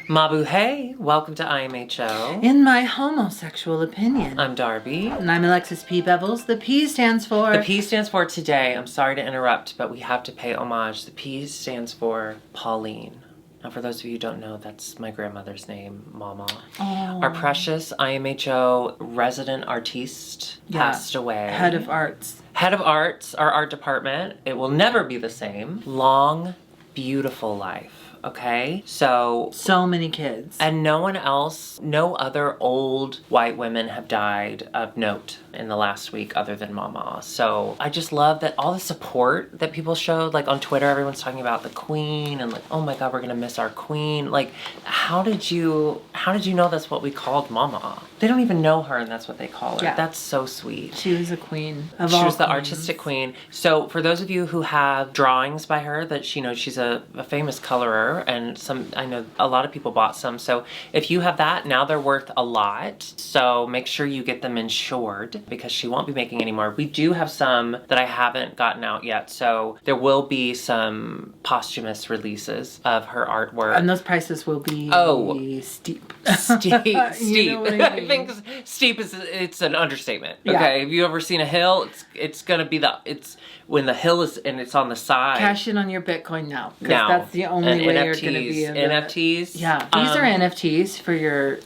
Mabu, hey, welcome to IMHO. In my homosexual opinion. I'm Darby. And I'm Alexis P. Bevels. The P stands for... The P stands for today. I'm sorry to interrupt, but we have to pay homage. The P stands for Pauline. Now, for those of you who don't know, that's my grandmother's name, Mama. Oh. Our precious IMHO resident artiste passed away. Head of arts. Head of arts, our art department. It will never be the same. Long, beautiful life. Okay, so many kids. And no one else, no other old white women have died of note in the last week other than Mama. So I just love that all the support that people showed, like on Twitter, everyone's talking about the queen and like, oh my God, we're gonna miss our queen. Like, how did you know that's what we called Mama? They don't even know her and that's what they call her. Yeah. That's so sweet. She was a queen of She all was the queens. artistic queen. So for those of you who have drawings by her, that she's a famous colorer, and I know a lot of people bought some. So if you have that, now they're worth a lot. So make sure you get them insured because she won't be making any more. We do have some that I haven't gotten out yet. So there will be some posthumous releases of her artwork. And those prices will be steep. Steep. You know what I mean? I think steep it's an understatement. Yeah. Okay. Have you ever seen a hill? It's gonna be when the hill is and it's on the side. Cash in on your Bitcoin now. Because Now. that's the only And way NFTs, you're going to be in NFTs. Yeah. These are NFTs for your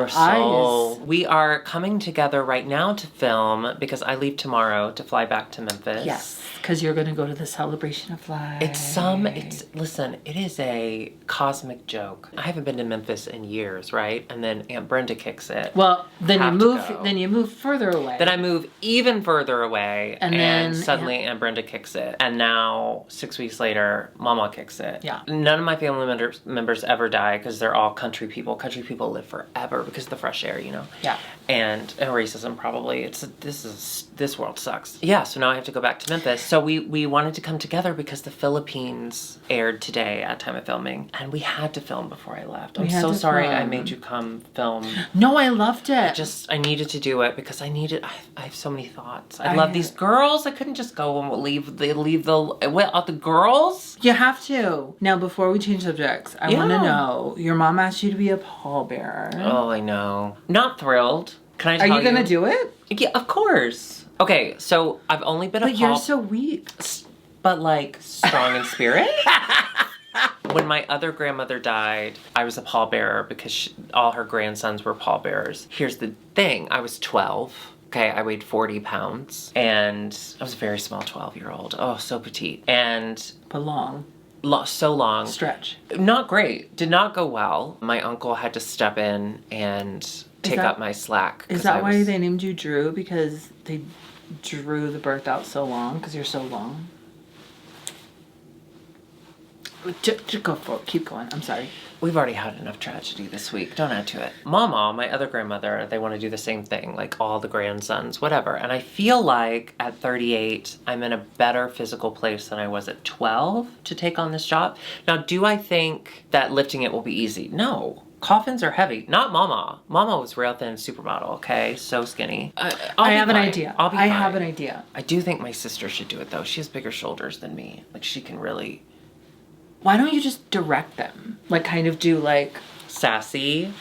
soul. eyes. We are coming together right now to film because I leave tomorrow to fly back to Memphis. Yes. Because you're going to go to the Celebration of Life. Listen, it is a cosmic joke. I haven't been to Memphis in years, right? And then Aunt Brenda kicks it. Well, then Have you move further away. Then I move even further away, and then suddenly Aunt Brenda kicks it. And now, 6 weeks later, Mama kicks it. Yeah. None of my family members ever die because they're all country people. Country people live forever because of the fresh air, you know? Yeah. And racism, probably. This world sucks. Yeah, so now I have to go back to Memphis. So we wanted to come together because the Philippines aired today at time of filming, and we had to film before I left. I'm so sorry I made you come film. No, I loved it. I needed to do it because I have so many thoughts. I love these girls. I couldn't just go and leave the girls. You have to. Now, before we change subjects, I want to know, your mom asked you to be a pallbearer. Oh, I know. Not thrilled. Can I tell you? Are you going to do it? Yeah, of course. Okay, so I've only been But you're so weak. But like strong in spirit. When my other grandmother died, I was a pallbearer because all her grandsons were pallbearers. Here's the thing. I was 12. Okay, I weighed 40 pounds. And I was a very small 12-year-old. Oh, so petite. And... But long. So long. Stretch. Not great. Did not go well. My uncle had to step in and take up my slack. Is that why they named you Drew? Because they drew the birth out so long? Because you're so long? Just go for it. Keep going. I'm sorry. We've already had enough tragedy this week. Don't add to it. Mama, my other grandmother, they want to do the same thing. Like all the grandsons, whatever. And I feel like at 38, I'm in a better physical place than I was at 12 to take on this job. Now, do I think that lifting it will be easy? No. Coffins are heavy. Not Mama. Mama was rail thin supermodel, okay? So skinny. I have an idea. I have an idea. I do think my sister should do it, though. She has bigger shoulders than me. Like, she can really... Why don't you just direct them? Like, kind of do, like... Sassy.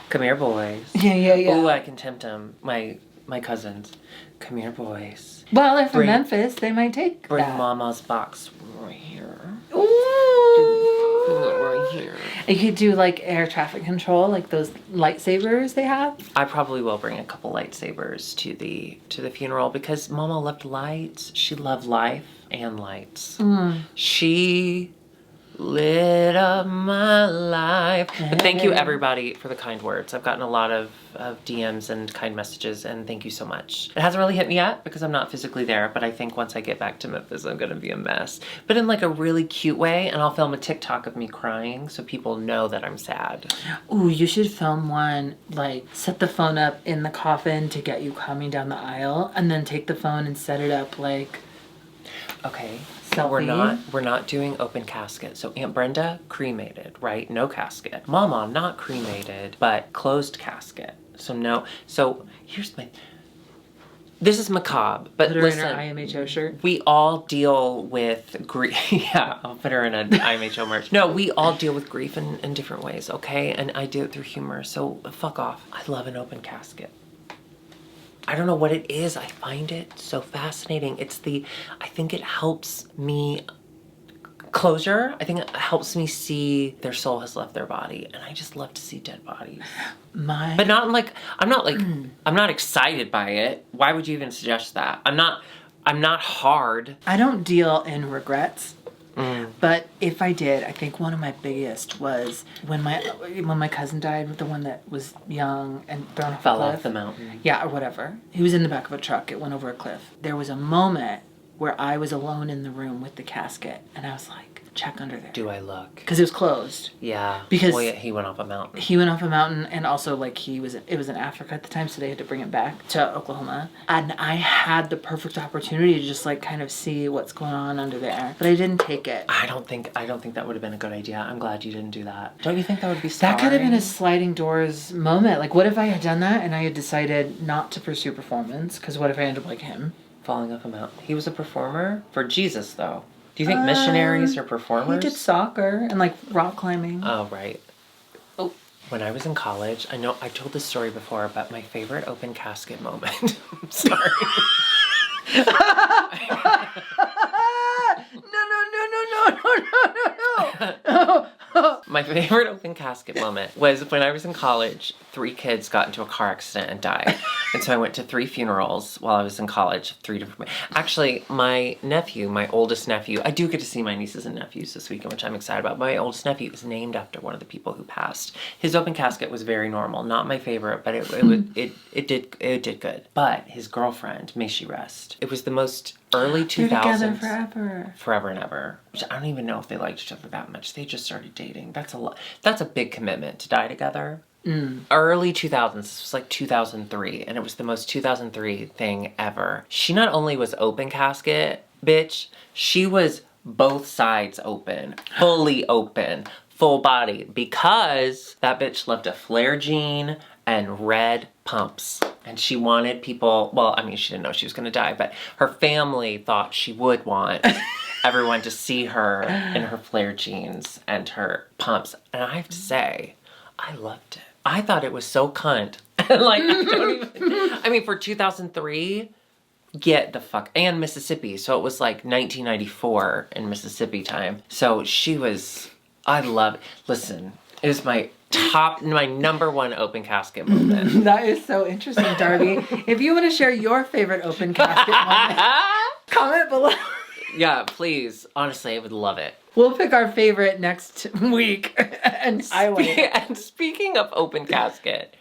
Come here, boys. Yeah. Ooh, I can tempt them. My cousins. Come here, boys. Well, they're from Memphis. They might take Bring that. Mama's box right here. Ooh. Bring it right here. You could do, like, air traffic control, like those lightsabers they have. I probably will bring a couple lightsabers to the funeral because Mama loved lights. She loved life and lights. She... lit up my life. But thank you everybody for the kind words. I've gotten a lot of DMs and kind messages, and thank you so much. It hasn't really hit me yet because I'm not physically there, but I think once I get back to Memphis, I'm gonna be a mess. But in like a really cute way, and I'll film a TikTok of me crying so people know that I'm sad. Ooh, you should film one, like, set the phone up in the coffin to get you coming down the aisle, and then take the phone and set it up, like... Okay. Selfie. We're not doing open casket. So Aunt Brenda, cremated, right? No casket. Mama, not cremated, but closed casket. So no. So here's my... This is macabre, but Put her listen. in her IMHO shirt. We all deal with grief. Yeah, I'll put her in an IMHO merch. No, we all deal with grief in different ways, okay? And I do it through humor, so fuck off. I love an open casket. I don't know what it is. I find it so fascinating. I think it helps me closure. I think it helps me see their soul has left their body, and I just love to see dead bodies. But not like I'm not excited by it. Why would you even suggest that? I'm not hard. I don't deal in regrets. But if I did, I think one of my biggest was when my cousin died, the one that was young and thrown off a cliff. Fell off the mountain. Yeah, or whatever. He was in the back of a truck. It went over a cliff. There was a moment where I was alone in the room with the casket, and I was like, check under there. Do I look? Because it was closed. Yeah. Because well, yeah, he went off a mountain. He went off a mountain, and also like it was in Africa at the time, so they had to bring it back to Oklahoma. And I had the perfect opportunity to just like kind of see what's going on under there, but I didn't take it. I don't think that would have been a good idea. I'm glad you didn't do that. Don't you think that would be scarring? That could have been a sliding doors moment. Like, what if I had done that and I had decided not to pursue performance? Because what if I ended up like him? Falling off a mountain. He was a performer for Jesus, though. Do you think missionaries are performers? He did soccer and like rock climbing. Oh, right. Oh, when I was in college, I know I told this story before, but my favorite open casket moment. I'm sorry. No. My favorite open casket moment was when I was in college. 3 kids got into a car accident and died. And so I went to 3 funerals while I was in college. 3 different... Actually, my oldest nephew, I do get to see my nieces and nephews this weekend, which I'm excited about. My oldest nephew is named after one of the people who passed. His open casket was very normal. Not my favorite, but it did good. But his girlfriend, may she rest. It was the most early 2000s. They're together forever. Forever and ever. Which I don't even know if they liked each other that much. They just started dating. That's a lot. That's a big commitment to die together. Early 2000s. This was like 2003, and it was the most 2003 thing ever. She not only was open casket, bitch, she was both sides open, fully open, full body, because that bitch loved a flare jean and red pumps. And she wanted people, well, I mean, she didn't know she was going to die, but her family thought she would want everyone to see her in her flare jeans and her pumps. And I have to say, I loved it. I thought it was so cunt. Like, I mean, for 2003, get the fuck, and Mississippi. So it was like 1994 in Mississippi time. So I love it. Listen, it was my number 1 open casket moment. That is so interesting, Darby. If you want to share your favorite open casket moment, comment below. Yeah, please. Honestly, I would love it. We'll pick our favorite next week. And I wait. And speaking of open casket.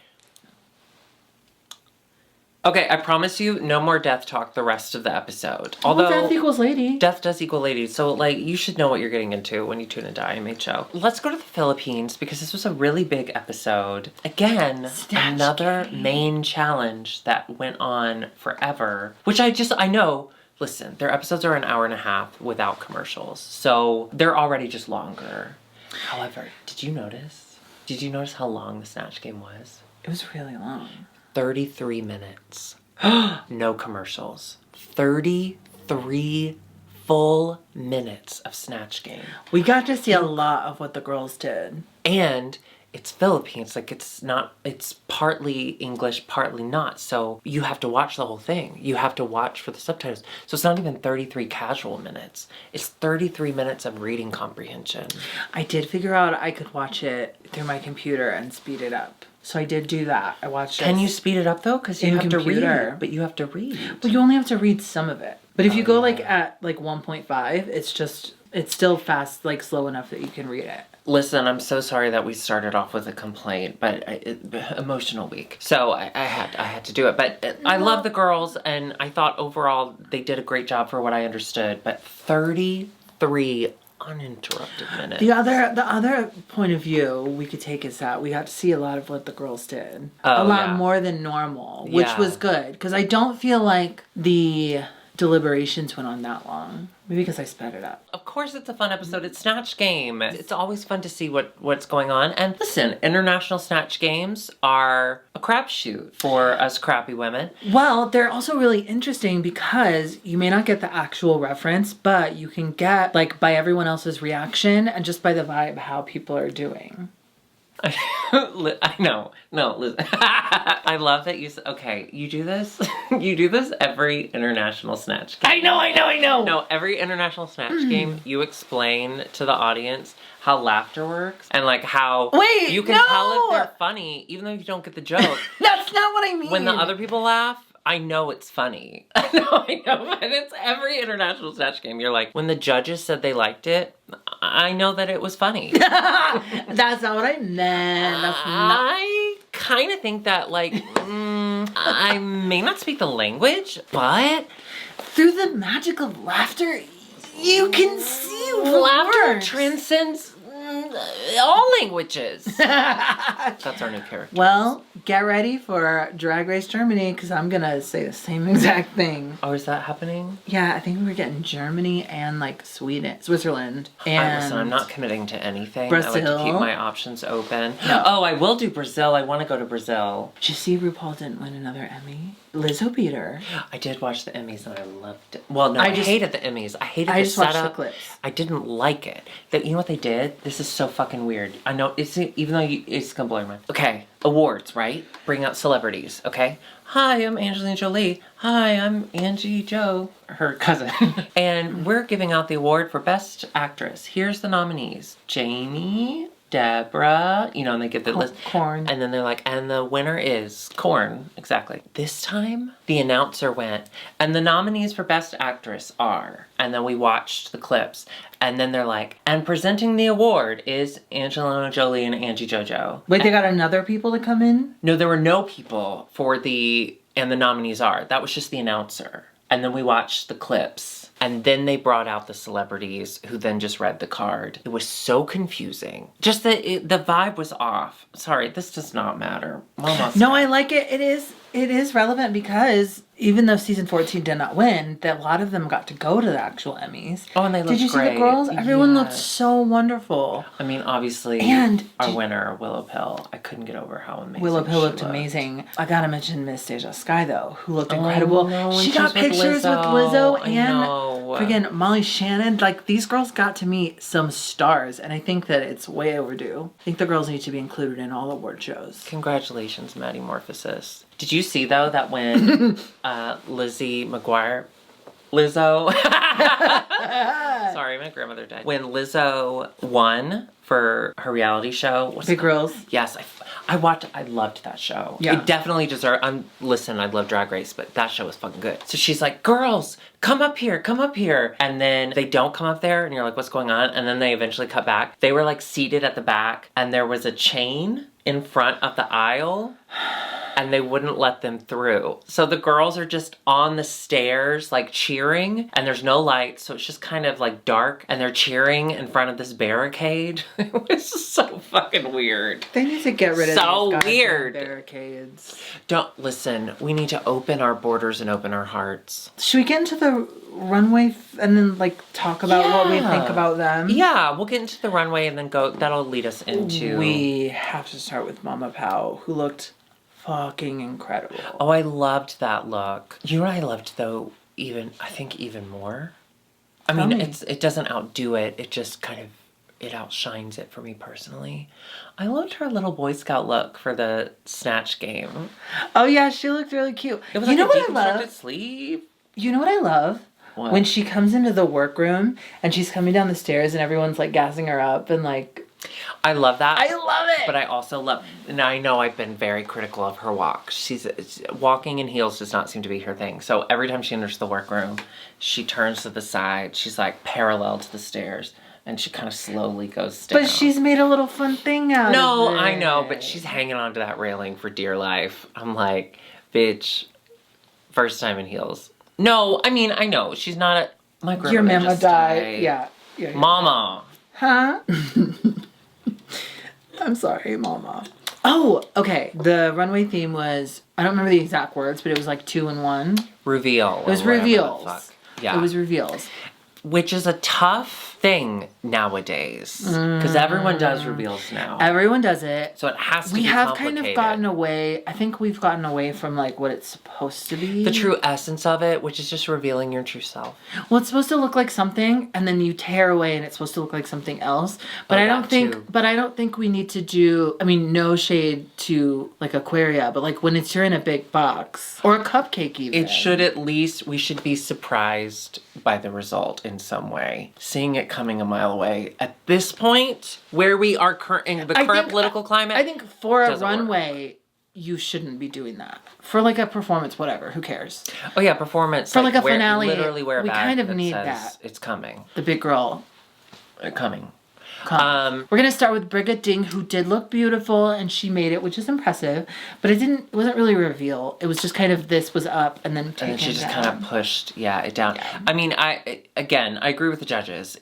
Okay, I promise you no more death talk the rest of the episode. Although death equals lady. Death does equal lady. So, like, you should know what you're getting into when you tune into IMHO. Let's go to the Philippines because this was a really big episode. Again, Snatch another game. main challenge that went on forever. Which I know... Listen, their episodes are an hour and a half without commercials, so they're already just longer. However, did you notice how long the Snatch game was? It was really long. 33 minutes. No commercials. 33 full minutes of Snatch game. We got to see a lot of what the girls did. And it's Philippines, like it's partly English, partly not. So you have to watch the whole thing. You have to watch for the subtitles. So it's not even 33 casual minutes. It's 33 minutes of reading comprehension. I did figure out I could watch it through my computer and speed it up. So I did do that. I watched it. Can you speed it up though? Because you have to read. But you have to read. Well, you only have to read some of it. But if you go like at like 1.5, it's still fast, like slow enough that you can read it. Listen, I'm so sorry that we started off with a complaint, but emotional week. So I had to do it. But I love the girls, and I thought overall they did a great job for what I understood. But 33 uninterrupted minutes. The other point of view we could take is that we got to see a lot of what the girls did. A lot more than normal, which was good. Because I don't feel like the deliberations went on that long. Maybe because I sped it up. Of course it's a fun episode. It's Snatch Game. It's always fun to see what's going on. And listen, international Snatch Games are a crapshoot for us crappy women. Well, they're also really interesting because you may not get the actual reference, but you can get, like, by everyone else's reaction and just by the vibe how people are doing. I know. No, listen. I love that you okay, you do this. You do this every international Snatch game. I know. No, every international Snatch game, you explain to the audience how laughter works and like how you can tell if they're funny even though you don't get the joke. That's not what I mean. When the other people laugh, I know it's funny. I know, but it's every international Snatch game. You're like, when the judges said they liked it, I know that it was funny. That's not what I meant. I kind of think that, like, I may not speak the language, but through the magic of laughter, you can see laughter transcends all languages. That's our new character. Well, get ready for Drag Race Germany because I'm gonna say the same exact thing. Oh, is that happening? Yeah, I think we were getting Germany and like Switzerland. And listen, I'm not committing to anything. Brazil. I like to keep my options open. No. Oh, I will do Brazil. I want to go to Brazil. Did you see RuPaul didn't win another Emmy? Lizzo beat her. I did watch the Emmys and I loved it. Well, no, I hated the Emmys. I hated the just watched setup. the clips. I didn't like it. You know what they did? This is so fucking weird. I know, even though it's gonna blow your mind. Okay, awards, right? Bring out celebrities, okay? Hi, I'm Angelina Jolie. Hi, I'm Angie Jo, her cousin. And we're giving out the award for Best Actress. Here's the nominees. Jamie, Deborah, and they get the list. Corn. And then they're like, and the winner is Corn. Exactly. This time, the announcer went, and the nominees for Best Actress are, and then we watched the clips, and then they're like, and presenting the award is Angelina Jolie and Angie JoJo. Wait, they got another people to come in? No, there were no people and the nominees are. That was just the announcer. And then we watched the clips. And then they brought out the celebrities who then just read the card. It was so confusing. Just the vibe was off. Sorry, this does not matter. No, I like it. It is relevant because even though season 14 did not win, that a lot of them got to go to the actual Emmys. Oh, and they looked great. Did you see the girls? Everyone looked so wonderful. I mean, obviously, our winner, Willow Pill. I couldn't get over how amazing Willow Pill looked amazing. I gotta mention Miss Deja Sky, though, who looked incredible. She got pictures with Lizzo and friggin' Molly Shannon. Like, these girls got to meet some stars, and I think that it's way overdue. I think the girls need to be included in all award shows. Congratulations, Maddie Morphosis. Did you see, though, that when Lizzo... Sorry, my grandmother died. When Lizzo won for her reality show... Big Girls? Yes, I loved that show. Yeah. It definitely deserved... Listen, I love Drag Race, but that show was fucking good. So she's like, girls, come up here. And then they don't come up there, and you're like, what's going on? And then they eventually cut back. They were, like, seated at the back, and there was a chain in front of the aisle, and they wouldn't let them through. So the girls are just on the stairs, like, cheering, and there's no lights, so it's just kind of, like, dark, and they're cheering in front of this barricade. It was so fucking weird. They need to get rid of these weird barricades. Listen, we need to open our borders and open our hearts. Should we get into the runway and then, like, talk about what we think about them? Yeah, we'll get into the runway and then that'll lead us into... We have to start with Mama Pow, who looked fucking incredible. Oh, I loved that look. You know what I loved, though, even more? I mean, it doesn't outdo it. It just kind of, it outshines it for me personally. I loved her little Boy Scout look for the Snatch game. Oh, yeah, she looked really cute. It was like a deconstructed sleeve. You know what I love? What? When she comes into the workroom and she's coming down the stairs and everyone's, like, gassing her up and, like... I love that. I love it! But I also love... And I know I've been very critical of her walk. Walking in heels does not seem to be her thing. So every time she enters the workroom, she turns to the side. She's, like, parallel to the stairs. And she kind of slowly goes down. But she's made a little fun thing out of it. No, I know. But she's hanging onto that railing for dear life. I'm like, bitch, first time in heels. No, I mean, I know. She's not a... My grandmother Your mama just died. died. Yeah. Mama. Huh? I'm sorry, Mama. Oh, okay. The runway theme was, I don't remember the exact words, but it was like 2 in 1. Reveal. It was reveals. Yeah. It was reveals. Which is a tough thing nowadays. Because everyone does reveals now. Everyone does it. So it has to be We have complicated. kind of gotten away, I think we've gotten away from like what it's supposed to be. The true essence of it, which is just revealing your true self. Well, it's supposed to look like something, and then you tear away, and it's supposed to look like something else. But I don't think we need to do. I mean, no shade to like Aquaria, but like when you're in a big box or a cupcake, even It should at least we should be surprised by the result in some way, seeing it coming a mile away. At this point, where we are in the current political climate, I think for a runway, you shouldn't be doing that. For like a performance, whatever, who cares? Oh yeah, performance. For like a finale, literally wear a we bag kind of that need says that. It's coming. The big girl. Coming. We're gonna start with Brigitte Ding, who did look beautiful, and she made it, which is impressive. But it wasn't really a reveal. It was just kind of this was up and then taken And she just down. kind of pushed, it down. Yeah. I mean, I agree with the judges.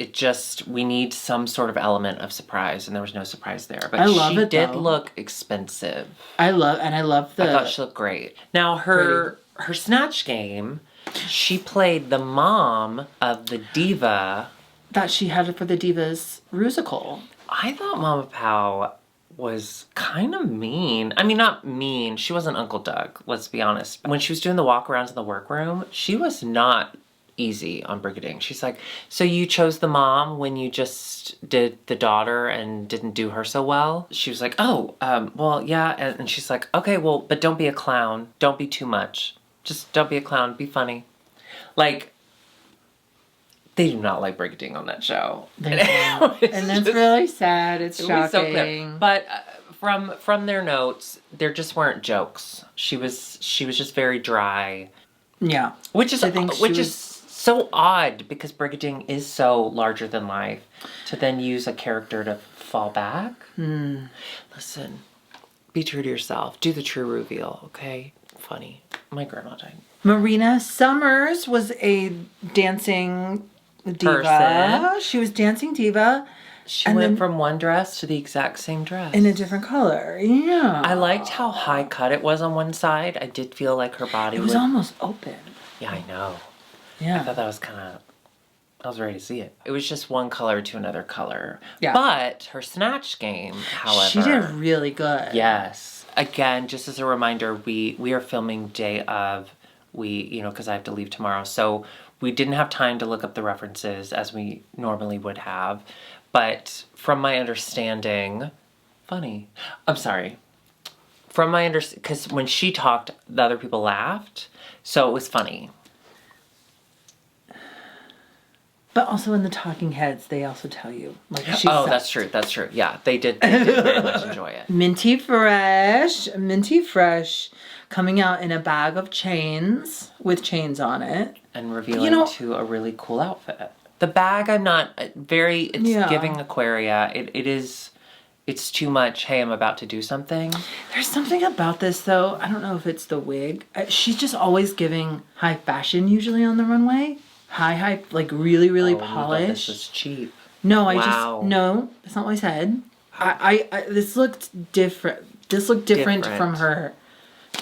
We need some sort of element of surprise, and there was no surprise there. But she did look expensive. I love I thought she looked great. Now her Snatch game, she played the mom of the diva that she had for the Divas Rusical. I thought Mama Pow was kind of mean. I mean, not mean. She wasn't Uncle Doug, let's be honest. When she was doing the walk-arounds in the workroom, she was not easy on Brigitte Ding. She's like, so you chose the mom when you just did the daughter and didn't do her so well? She was like, well, yeah. And she's like, okay, well, but don't be a clown. Don't be too much. Just don't be a clown. Be funny. Like, they do not like Brigitte Ding on that show. And that's really sad. It's shocking. So clear. But from their notes, there just weren't jokes. She was just very dry. Yeah. Which is so odd because Brigitte Ding is so larger than life to then use a character to fall back. Listen, be true to yourself. Do the true reveal, okay? Funny. My grandma died. Marina Summers was a dancing diva. Person. She was dancing diva. She went from one dress to the exact same dress. In a different color. Yeah. I liked how high cut it was on one side. I did feel like her body was almost open. Yeah, I know. Yeah. I thought that was I was ready to see it. It was just one color to another color. Yeah. But her Snatch game, however. She did really good. Yes. Again, just as a reminder, we are filming day of, because I have to leave tomorrow. So we didn't have time to look up the references as we normally would have. But from my understanding, because when she talked, the other people laughed. So it was funny. But also in the talking heads, they also tell you. Like she that's true. That's true. Yeah, they did very much enjoy it. Minty Fresh, coming out in a bag of chains with chains on it. And revealing to a really cool outfit. The bag, I'm not it's giving Aquaria. It's too much, hey, I'm about to do something. There's something about this, though. I don't know if it's the wig. She's just always giving high fashion, usually on the runway. High, like really, really polished. This is cheap. No, no, that's not what I said. This looked different. This looked different from her.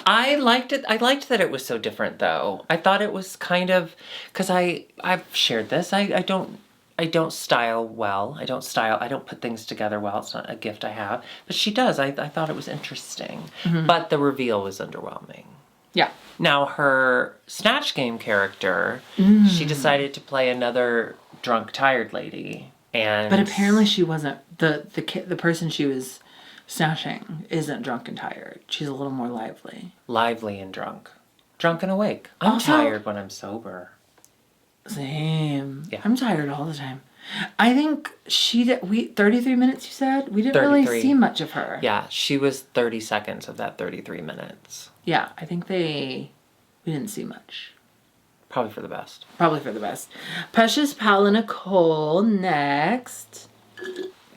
I liked it. I liked that it was so different, though. I thought it was kind of, because I've shared this. I don't style well. I don't put things together well. It's not a gift I have. But she does. I thought it was interesting. Mm-hmm. But the reveal was underwhelming. Yeah. Now, her Snatch Game character, she decided to play another drunk, tired lady. But apparently she wasn't. The person she was snatching isn't drunk and tired. She's a little more lively. Lively and drunk. Drunk and awake. I'm tired when I'm sober. Same. Yeah. I'm tired all the time. I think 33 minutes you said? We didn't 33. really see much of her. Yeah, she was 30 seconds of that 33 minutes. Yeah, I think we didn't see much. Probably for the best. Precious Paula Nicole next.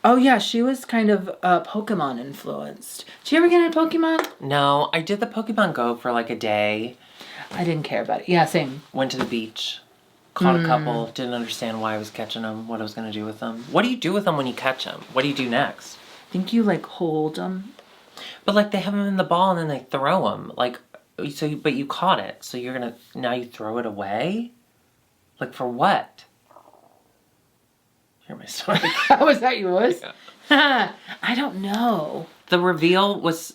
Oh yeah, she was kind of Pokemon influenced. Did you ever get into Pokemon? No, I did the Pokemon Go for like a day. I didn't care about it. Yeah, same. Went to the beach. Caught a couple. Didn't understand why I was catching them. What I was going to do with them. What do you do with them when you catch them? What do you do next? I think you hold them. But like they have them in the ball and then they throw them. Like, so, but you caught it. So now you throw it away? Like for what? Hear my story. Was that yours? Yeah. I don't know. The reveal was...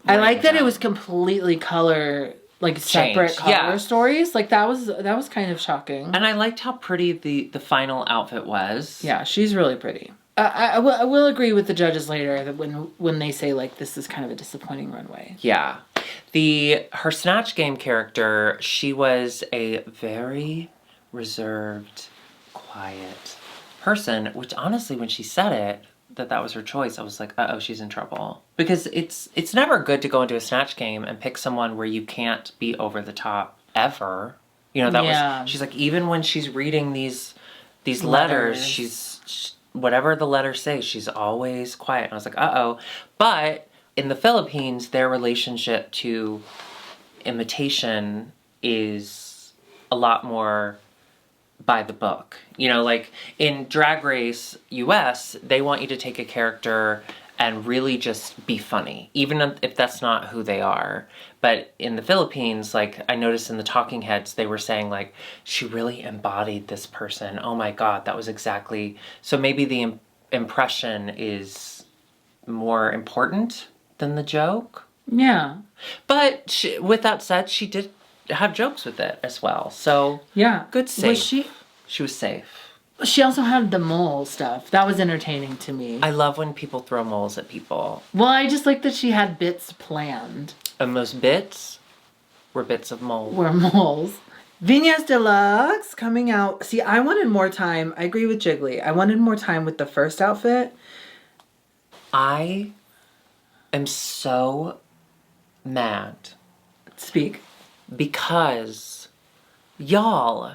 I like that it was completely color, like separate color stories. Like that was kind of shocking. And I liked how pretty the final outfit was. Yeah, she's really pretty. I will agree with the judges later that when they say like this is kind of a disappointing runway. Yeah. Her Snatch Game character, she was a very reserved, quiet person, which honestly, when she said it, that was her choice, I was like, uh-oh, she's in trouble. Because it's never good to go into a Snatch Game and pick someone where you can't be over the top ever. You know, she's like, even when she's reading these letters, she's whatever the letters say, she's always quiet. And I was like, uh-oh. But in the Philippines, their relationship to imitation is a lot more by the book. You know, like in Drag Race US, they want you to take a character and really just be funny, even if that's not who they are. But in the Philippines, like I noticed in the talking heads, they were saying like, she really embodied this person. Oh my God, that was exactly... So maybe the impression is more important than the joke. Yeah. But with that said, she did have jokes with it as well. So yeah, good save. Was she was safe. She also had the mole stuff. That was entertaining to me. I love when people throw moles at people. Well, I just like that she had bits planned. And those bits were bits of moles. Were moles. Viñas Deluxe coming out. See, I wanted more time. I agree with Jiggly. I wanted more time with the first outfit. I am so mad. Speak. Because, y'all,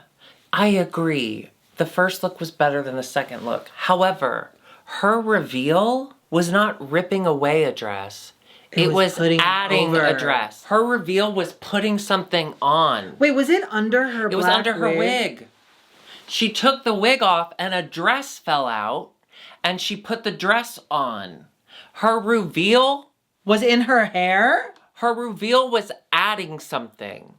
I agree. The first look was better than the second look. However, her reveal was not ripping away a dress. It was adding a dress. Her reveal was putting something on. Wait, was it under her wig? It was under her wig. She took the wig off and a dress fell out and she put the dress on. Her reveal was in her hair? Her reveal was adding something.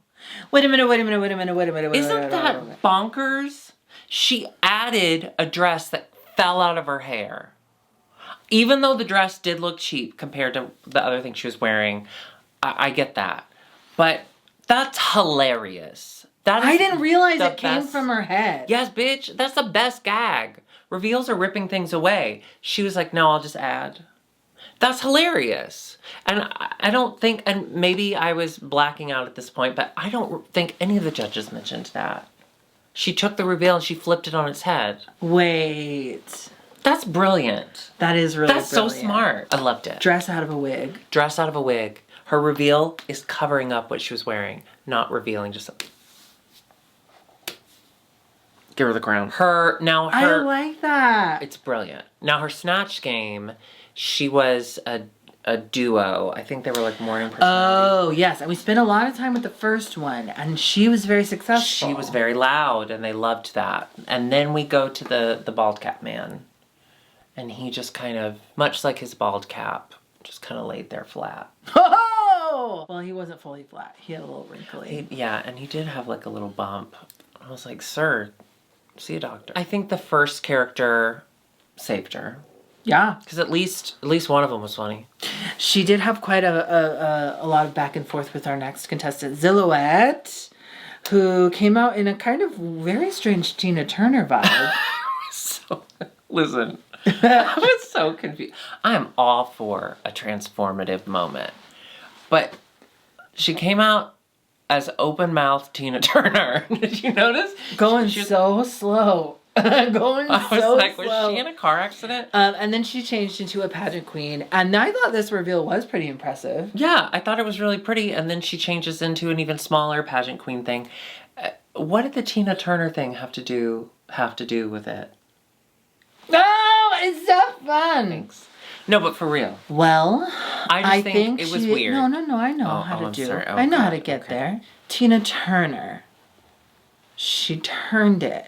Wait a minute. Isn't that bonkers? She added a dress that fell out of her hair. Even though the dress did look cheap compared to the other thing she was wearing, I get that. But that's hilarious. I didn't realize it came from her head. Yes, bitch. That's the best gag. Reveals are ripping things away. She was like, no, I'll just add. That's hilarious. And I don't think, and maybe I was blacking out at this point, but I don't think any of the judges mentioned that. She took the reveal and she flipped it on its head. Wait. That's brilliant. That is really brilliant. That's so smart. I loved it. Dress out of a wig. Dress out of a wig. Her reveal is covering up what she was wearing, not revealing just... Give her the crown. I like that. It's brilliant. Now her Snatch Game, she was a duo. I think they were like more in personality. Oh, yes. And we spent a lot of time with the first one. And she was very successful. She was very loud and they loved that. And then we go to the bald cap man. And he just kind of, much like his bald cap, just kind of laid there flat. Oh! Well, he wasn't fully flat. He had a little wrinkly. Yeah, and he did have like a little bump. I was like, sir, see a doctor. I think the first character saved her. Yeah. Because at least one of them was funny. She did have quite a lot of back and forth with our next contestant, Silhouette, who came out in a kind of very strange Tina Turner vibe. Listen, I was so confused. I am all for a transformative moment. But she came out as open-mouthed Tina Turner. Did you notice? Going so slow. I was like, was she in a car accident? And then she changed into a pageant queen. And I thought this reveal was pretty impressive. Yeah, I thought it was really pretty. And then she changes into an even smaller pageant queen thing. What did the Tina Turner thing have to do with it? Oh, it's so fun. Thanks. No, but for real. Well, I think it was weird. No, I know how to do it. Oh, I know how to get there. Tina Turner. She turned it.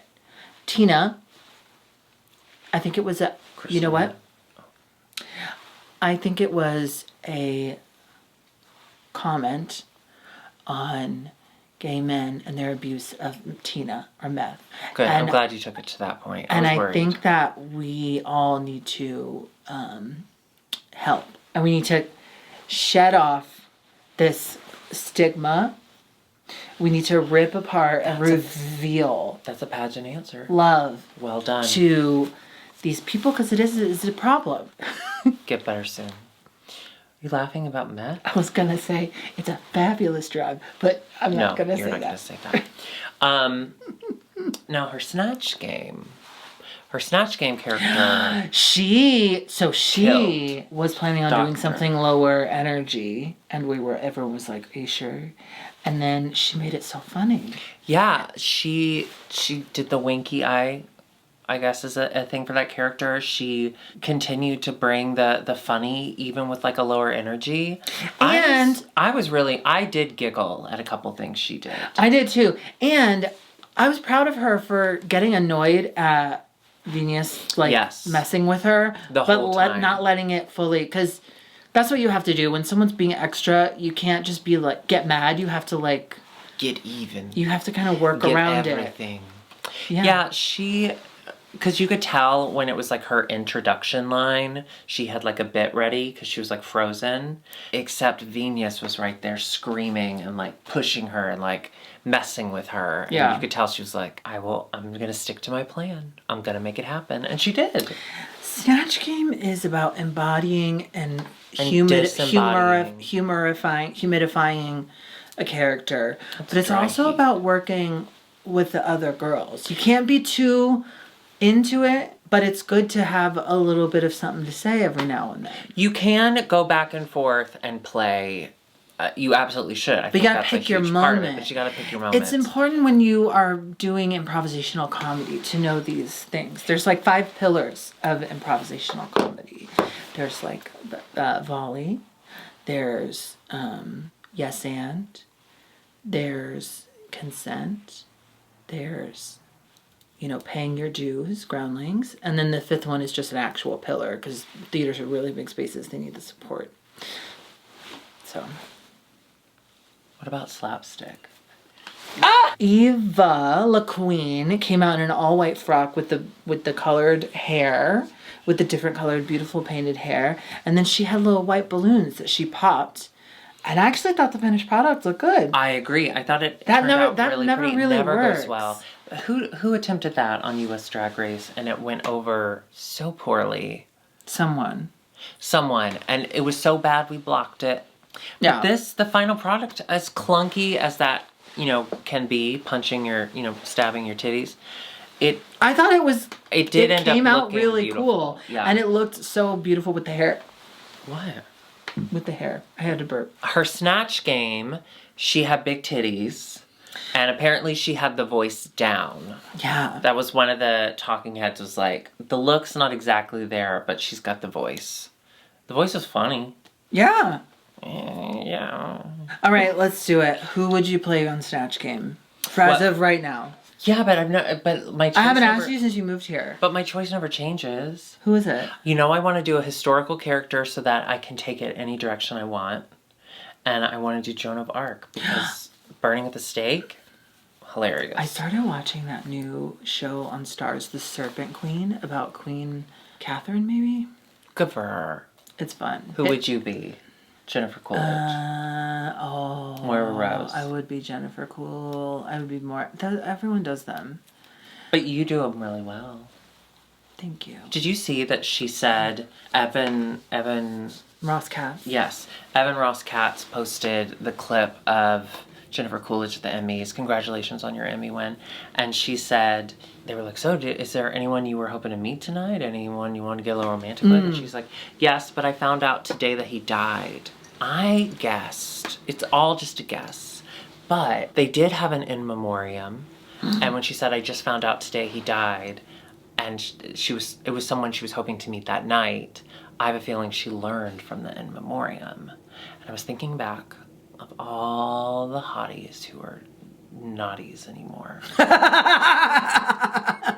Tina, I think it was you know what? I think it was a comment on gay men and their abuse of Tina or meth. Good. I'm glad you took it to that point. I think that we all need to help. And we need to shed off this stigma. We need to rip apart and reveal. That's a pageant answer. Love. Well done. To these people, because it's a problem. Get better soon. You laughing about meth? I was going to say it's a fabulous drug, but I'm not going to say that. No, you're not going to say that. Now, her Snatch game character. She was planning on doing something lower energy, and everyone was like, are you sure? And then she made it so funny. Yeah, she did the winky eye, I guess, is a thing for that character. She continued to bring the funny, even with like a lower energy. And I did giggle at a couple things she did. I did too. And I was proud of her for getting annoyed at Venus, messing with her. Not letting it fully, because that's what you have to do. When someone's being extra, you can't just be like, get mad. You have to like... get even. You have to kind of work around everything. Yeah, because you could tell when it was like her introduction line, she had like a bit ready because she was like frozen. Except Venus was right there screaming and like pushing her and like messing with her. Yeah. And you could tell she was like, I'm going to stick to my plan. I'm going to make it happen. And she did. Snatch Game is about embodying and humidifying a character. But it's also about working with the other girls. You can't be too into it, but it's good to have a little bit of something to say every now and then. You can go back and forth and play. You absolutely should. But you gotta pick your moment. But you gotta pick your moment. It's important when you are doing improvisational comedy to know these things. There's like 5 pillars of improvisational comedy. There's like volley. There's yes and. There's consent. There's paying your dues, groundlings. And then the 5th one is just an actual pillar, because theaters are really big spaces. They need the support. So. What about slapstick? Eva La Queen came out in an all-white frock with the colored hair, with the different colored, beautiful painted hair. And then she had little white balloons that she popped. And I actually thought the finished product looked good. I agree. I thought it turned out really pretty. Really never works. Goes well. Who attempted that on U.S. Drag Race and it went over so poorly? Someone. And it was so bad we blocked it. Yeah. But the final product, as clunky as that, can be, punching your, stabbing your titties, I thought it came out really beautiful. Cool. Yeah. And it looked so beautiful with the hair. What? With the hair. I had to burp. Her Snatch game, she had big titties. And apparently she had the voice down. Yeah. That was one of the talking heads was like, the look's not exactly there, but she's got the voice. The voice was funny. Yeah. Yeah. All right, let's do it. Who would you play on Snatch Game? As of right now. Yeah, but my choice I haven't asked you since you moved here. But my choice never changes. Who is it? I want to do a historical character so that I can take it any direction I want. And I want to do Joan of Arc because burning at the stake, hilarious. I started watching that new show on Starz, The Serpent Queen, about Queen Catherine, maybe? Good for her. It's fun. Who would you be? Jennifer Coolidge. Moira Rose. I would be Jennifer Cool. I would be more... everyone does them. But you do them really well. Thank you. Did you see that she said Evan... Ross Katz? Yes. Evan Ross Katz posted the clip of Jennifer Coolidge at the Emmys. Congratulations on your Emmy win. And she said... They were like, so is there anyone you were hoping to meet tonight? Anyone you want to get a little romantic with? And she's like, yes, but I found out today that he died. I guessed. It's all just a guess. But they did have an in memoriam. And when she said, I just found out today he died, and it was someone she was hoping to meet that night, I have a feeling she learned from the in memoriam. And I was thinking back of all the hotties who are naughties anymore.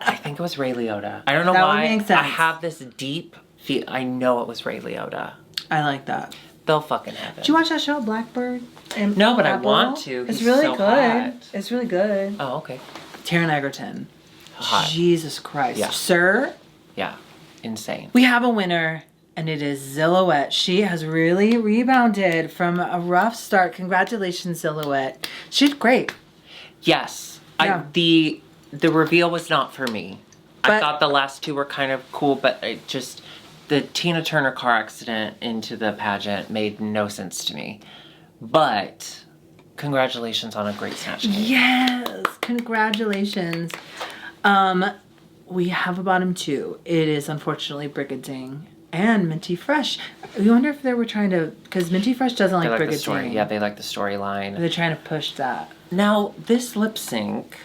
I think it was Ray Liotta. I don't know why. I have this deep feel. I know it was Ray Liotta. I like that. They'll fucking have it. Did you watch that show, Blackbird? No, but I want to. It's really so good. Hot. It's really good. Oh, okay. Taron Egerton. Hot. Jesus Christ. Yeah. Sir. Yeah. Insane. We have a winner, and it is Silhouette. She has really rebounded from a rough start. Congratulations, Silhouette. She did great. Yes. Yeah. The reveal was not for me. I But- thought the last two were kind of cool, but it just... The Tina Turner car accident into the pageant made no sense to me. But congratulations on a great Snatch game. Yes, congratulations. We have a bottom two. It is unfortunately Brigading and Minty Fresh. We wonder if they were trying to, because Minty Fresh doesn't like They like the story. Brigading. Yeah, they like the storyline. They're trying to push that. Now, this lip sync,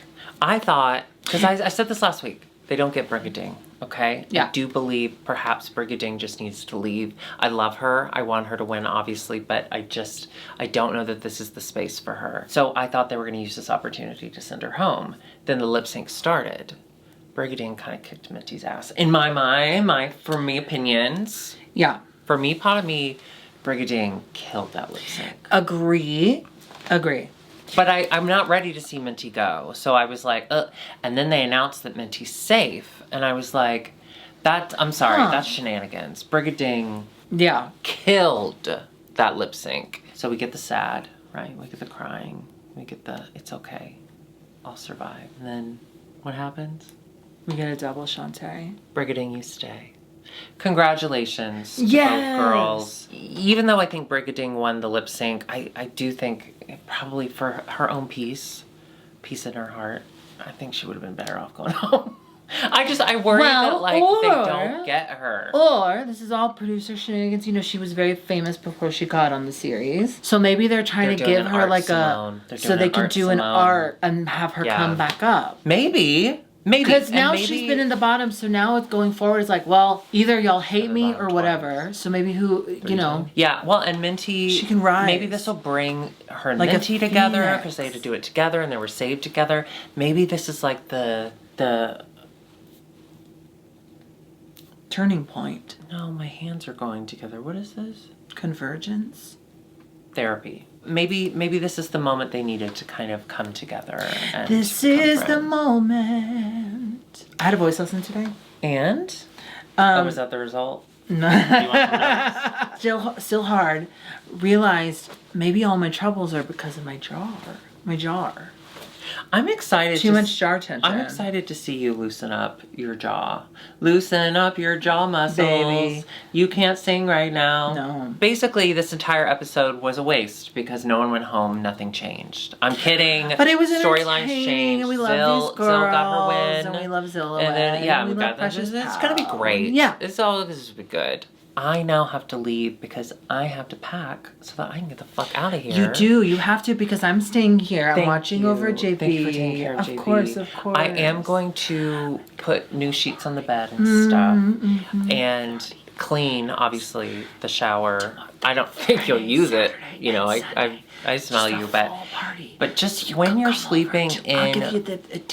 I thought, because I said this last week, they don't get Brigading, okay? Yeah. I do believe perhaps Brigading just needs to leave. I love her. I want her to win, obviously, but I don't know that this is the space for her. So I thought they were going to use this opportunity to send her home. Then the lip sync started. Brigading kind of kicked Minty's ass. In my mind, for me opinions, Yeah. for me, part of me, Brigading killed that lip sync. Agree. But I'm not ready to see Minty go. So I was like, ugh. And then they announced that Minty's safe. And I was like, I'm sorry, that's shenanigans. Brigading Yeah. killed that lip sync. So we get the sad, right? We get the crying. We get the, it's okay. I'll survive. And then what happens? We get a double Shantae. Brigading, you stay. Congratulations to Yes. both girls. Even though I think Brigading won the lip sync, I do think probably for her own peace in her heart, I think she would have been better off going home. I worry that they don't get her. Or this is all producer shenanigans. You know, she was very famous before she got on the series. So maybe they're trying to give her like so they can do an art and have her come back up. Maybe. Because now she's been in the bottom, so now it's going forward. It's like, well, either y'all hate me or whatever. So maybe Yeah, well, and Minty, she can rise. Maybe this will bring her and Like a Minty together phoenix. because they had to do it together and they were saved together. Maybe this is like the turning point. No, my hands are going together. What is this? Convergence. Therapy. Maybe this is the moment they needed to kind of come together. And This is the moment. I had a voice lesson today. And? Was that the result? No. Still hard. Realized maybe all my troubles are because of my jar. I'm excited. Too much jar tension. I'm excited to see you loosen up your jaw. Loosen up your jaw muscles. Baby. You can't sing right now. No. Basically, this entire episode was a waste because no one went home. Nothing changed. I'm kidding. But it was storylines entertaining, changed. and we love these girls. Zill got her win. And we love Zilla. And then, yeah, we we love got this. Precious It's going to be Pal. great. Yeah. This will be good. I now have to leave because I have to pack so that I can get the fuck out of here. You do. You have to because I'm staying here. I'm Thank watching you. over JP. Thank you for taking care of JP. Of course. I am going to put new sheets on the bed and stuff. And clean, obviously, the shower. I don't think you'll use it. You know, I smell you, but just when you're sleeping in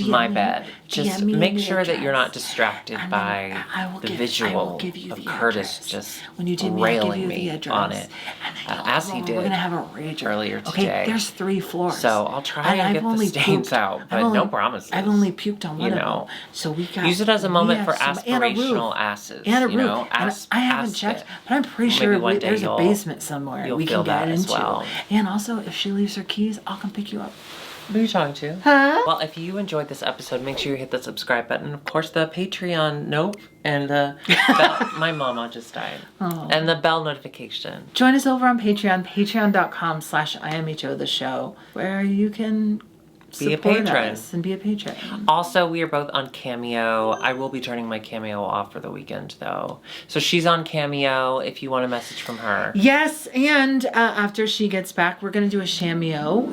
my bed, just make sure that you're not distracted by the visual of Curtis just railing me on it, as he did We're gonna have a rage earlier today. Okay, there's 3 floors. So I'll try and get the stains out, but no promises. I've only puked on one of them. So we got use it as a moment for aspirational asses. And a roof. You know, And I haven't checked, but I'm pretty sure there's a basement somewhere we can get into. Well. And also, if she leaves her keys, I'll come pick you up. Who are you talking to? Huh? Well, if you enjoyed this episode, make sure you hit the subscribe button. Of course, the Patreon nope. And the bell, my mama just died. Oh. And the bell notification. Join us over on Patreon, patreon.com/IMHOtheSHOw, where you can Be a support patron. us and be a patron. Also, we are both on Cameo. I will be turning my Cameo off for the weekend, though. So she's on Cameo if you want a message from her. Yes, and after she gets back, we're going to do a Cameo.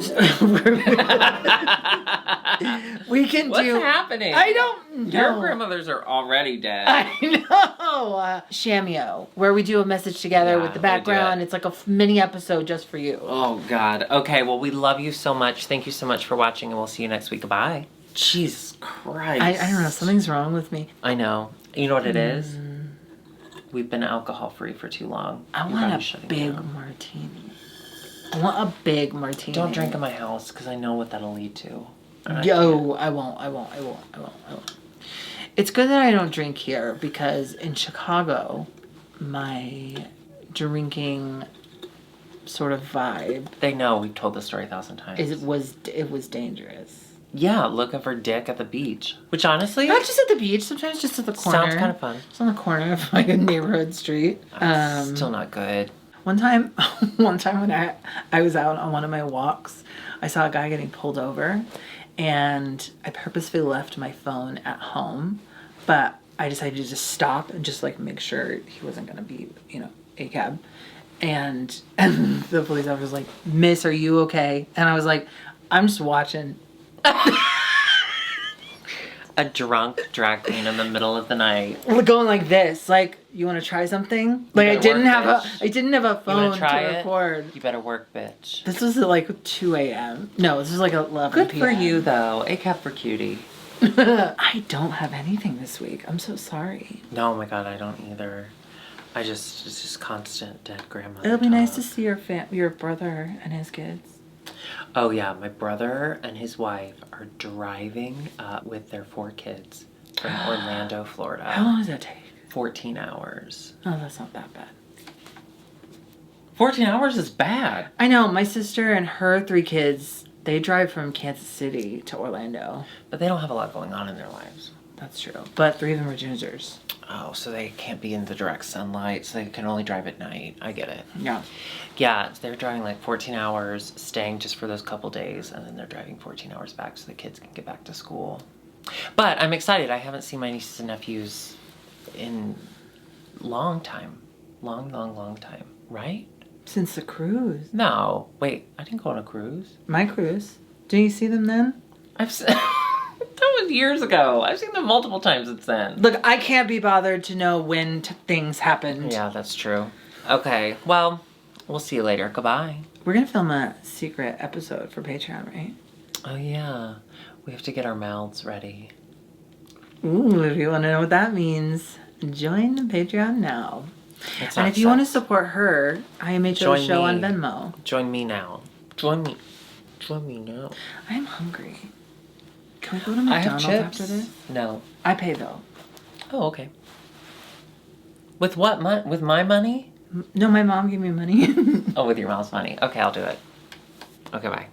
We can What's do... happening? I don't know. Your grandmothers are already dead. I know. Cameo, where we do a message together with the background. It's like a mini episode just for you. Oh, God. Okay, well, we love you so much. Thank you so much for watching, and we'll see you next week. Goodbye. Jesus Christ. I don't know. Something's wrong with me. I know. You know what it is? we've been alcohol free for too long. I want a big martini. I want a big martini. Don't drink in my house because I know what that'll lead to. Yo, I won't. It's good that I don't drink here because in Chicago, my drinking sort of vibe. They know, we've told the story 1,000 times. It was dangerous. Yeah, looking for dick at the beach. Which honestly... Not just at the beach, sometimes just at the corner. Sounds kind of fun. It's on the corner of like a neighborhood street. Still not good. One time when I was out on one of my walks, I saw a guy getting pulled over, and I purposefully left my phone at home, but I decided to just stop and just like make sure he wasn't going to be, a cab. And the police officer was like, "Miss, are you okay?" And I was like, "I'm just watching." A drunk drag queen in the middle of the night. We're going like this. Like, you want to try something? Like, I didn't have a phone to record. You better work, bitch. This was at like 2 a.m. No, this was like 11 Good p.m. for you, though. A cap for cutie. I don't have anything this week. I'm so sorry. No, oh my God, I don't either. It's just constant dead grandmother. It'll be nice to see your brother and his kids. Oh yeah, my brother and his wife are driving with their 4 kids from Orlando, Florida. How long does that take? 14 hours. Oh, that's not that bad. 14 hours is bad. I know. My sister and her 3 kids, they drive from Kansas City to Orlando. But they don't have a lot going on in their lives. That's true. But 3 of them are ginger. Oh, so they can't be in the direct sunlight, so they can only drive at night. I get it. Yeah. Yeah, they're driving like 14 hours, staying just for those couple days, and then they're driving 14 hours back so the kids can get back to school. But I'm excited. I haven't seen my nieces and nephews in long time. Long time. Right? Since the cruise. No. Wait, I didn't go on a cruise. My cruise. Did you see them then? That was years ago. I've seen them multiple times since then. Look, I can't be bothered to know when things happened. Yeah, that's true. Okay, well, we'll see you later. Goodbye. We're going to film a secret episode for Patreon, right? Oh, yeah. We have to get our mouths ready. Ooh, if you want to know what that means, join the Patreon now. And if you want to support her, IMHOtheSHOw on Venmo. Join me now. Join me now. I'm hungry. Can we go to McDonald's after this? No. I pay though. Oh, okay. With what? With my money? No, my mom gave me money. Oh, with your mom's money. Okay, I'll do it. Okay, bye.